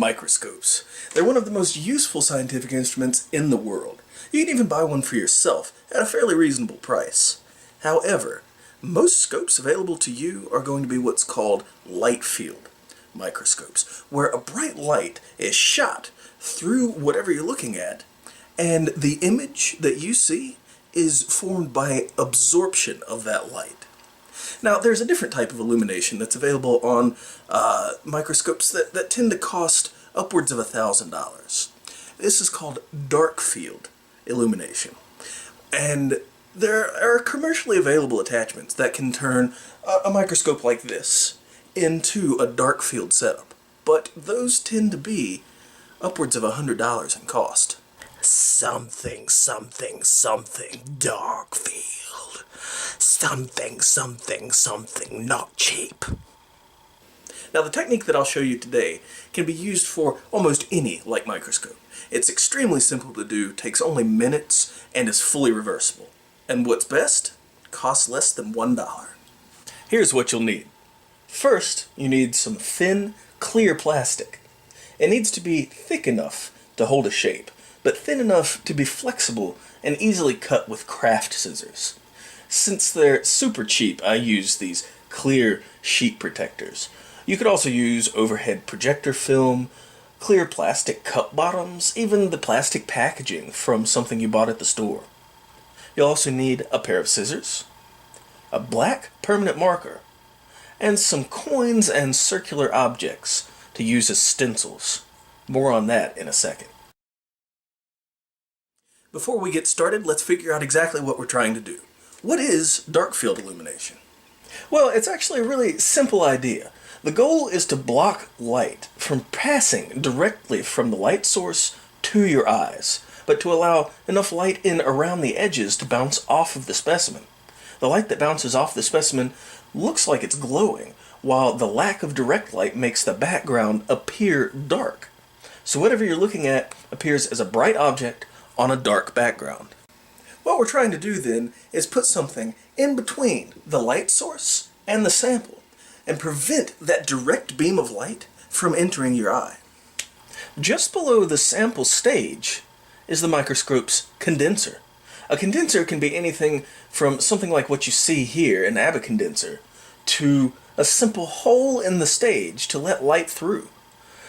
Microscopes. They're one of the most useful scientific instruments in the world. You can even buy one for yourself at a fairly reasonable price. However, most scopes available to you are going to be what's called light field microscopes, where a bright light is shot through whatever you're looking at, and the image that you see is formed by absorption of that light. Now, there's a different type of illumination that's available on microscopes that tend to cost upwards of $1,000. This is called dark field illumination. And there are commercially available attachments that can turn a microscope like this into a dark field setup. But those tend to be upwards of $100 in cost. Something, something, something, dark field. Something, something, something, not cheap. Now, the technique that I'll show you today can be used for almost any light microscope. It's extremely simple to do, takes only minutes, and is fully reversible. And what's best? Costs less than $1. Here's what you'll need. First, you need some thin, clear plastic. It needs to be thick enough to hold a shape, but thin enough to be flexible and easily cut with craft scissors. Since they're super cheap, I use these clear sheet protectors. You could also use overhead projector film, clear plastic cup bottoms, even the plastic packaging from something you bought at the store. You'll also need a pair of scissors, a black permanent marker, and some coins and circular objects to use as stencils. More on that in a second. Before we get started, let's figure out exactly what we're trying to do. What is dark field illumination? Well, it's actually a really simple idea. The goal is to block light from passing directly from the light source to your eyes, but to allow enough light in around the edges to bounce off of the specimen. The light that bounces off the specimen looks like it's glowing, while the lack of direct light makes the background appear dark. So whatever you're looking at appears as a bright object on a dark background. What we're trying to do then is put something in between the light source and the sample and prevent that direct beam of light from entering your eye. Just below the sample stage is the microscope's condenser. A condenser can be anything from something like what you see here, an Abbott condenser, to a simple hole in the stage to let light through.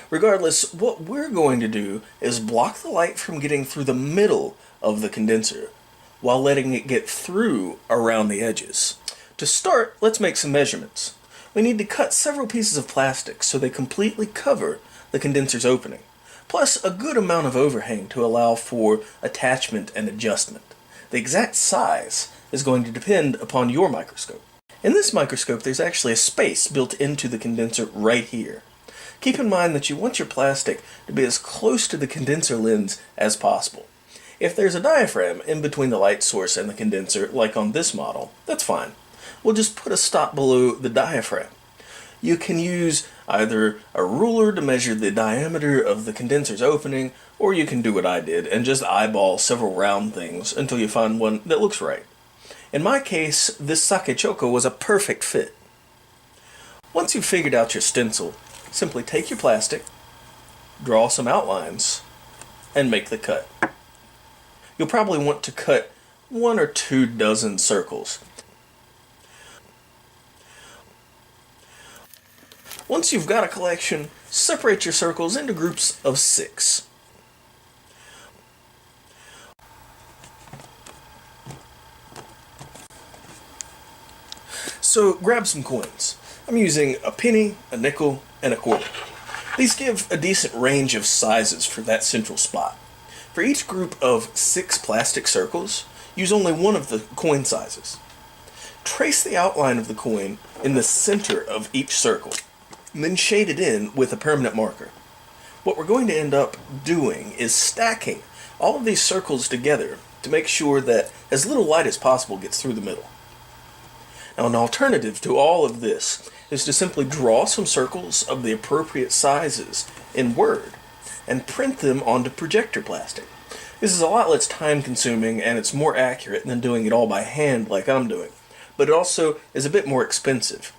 Regardless, what we're going to do is block the light from getting through the middle of the condenser while letting it get through around the edges. To start, let's make some measurements. We need to cut several pieces of plastic so they completely cover the condenser's opening, plus a good amount of overhang to allow for attachment and adjustment. The exact size is going to depend upon your microscope. In this microscope, there's actually a space built into the condenser right here. Keep in mind that you want your plastic to be as close to the condenser lens as possible. If there's a diaphragm in between the light source and the condenser, like on this model, that's fine. We'll just put a stop below the diaphragm. You can use either a ruler to measure the diameter of the condenser's opening, or you can do what I did and just eyeball several round things until you find one that looks right. In my case, this sake choco was a perfect fit. Once you've figured out your stencil, simply take your plastic, draw some outlines, and make the cut. You'll probably want to cut 1 or 2 dozen circles. Once you've got a collection, separate your circles into groups of 6. So grab some coins. I'm using a penny, a nickel, and a quarter. These give a decent range of sizes for that central spot. For each group of 6 plastic circles, use only one of the coin sizes. Trace the outline of the coin in the center of each circle, and then shade it in with a permanent marker. What we're going to end up doing is stacking all of these circles together to make sure that as little light as possible gets through the middle. Now, an alternative to all of this is to simply draw some circles of the appropriate sizes in Word and print them onto projector plastic. This is a lot less time consuming and it's more accurate than doing it all by hand like I'm doing, but it also is a bit more expensive,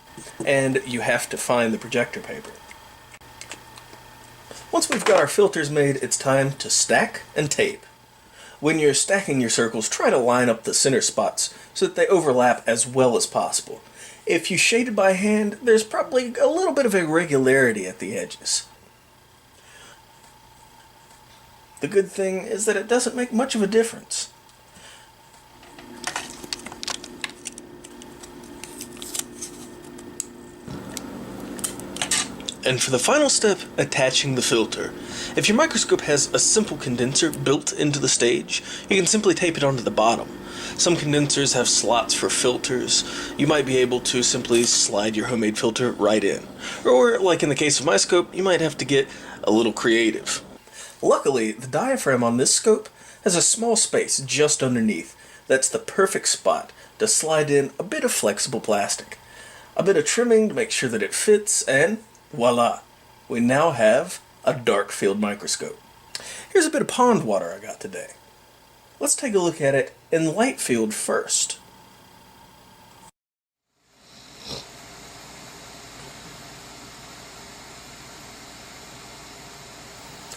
and you have to find the projector paper. Once we've got our filters made, it's time to stack and tape. When you're stacking your circles, try to line up the center spots so that they overlap as well as possible. If you shade it by hand, there's probably a little bit of irregularity at the edges. The good thing is that it doesn't make much of a difference. And for the final step, attaching the filter. If your microscope has a simple condenser built into the stage, you can simply tape it onto the bottom. Some condensers have slots for filters. You might be able to simply slide your homemade filter right in. Or, like in the case of my scope, you might have to get a little creative. Luckily, the diaphragm on this scope has a small space just underneath. That's the perfect spot to slide in a bit of flexible plastic. A bit of trimming to make sure that it fits, and voila! We now have a dark field microscope. Here's a bit of pond water I got today. Let's take a look at it in light field first.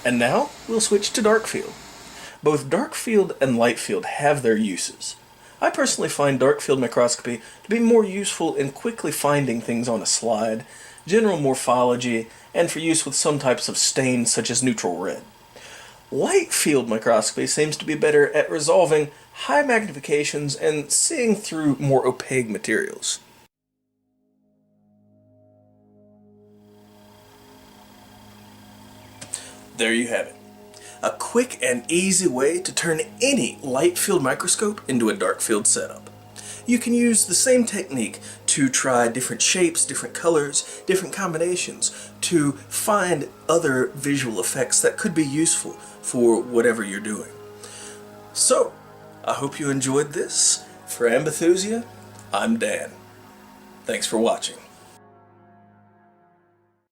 And now we'll switch to dark field. Both dark field and light field have their uses. I personally find dark field microscopy to be more useful in quickly finding things on a slide, general morphology, and for use with some types of stains such as neutral red. Light field microscopy seems to be better at resolving high magnifications and seeing through more opaque materials. There you have it. A quick and easy way to turn any light field microscope into a dark field setup. You can use the same technique to try different shapes, different colors, different combinations to find other visual effects that could be useful for whatever you're doing. So, I hope you enjoyed this. For Ambithusia, I'm Dan. Thanks for watching.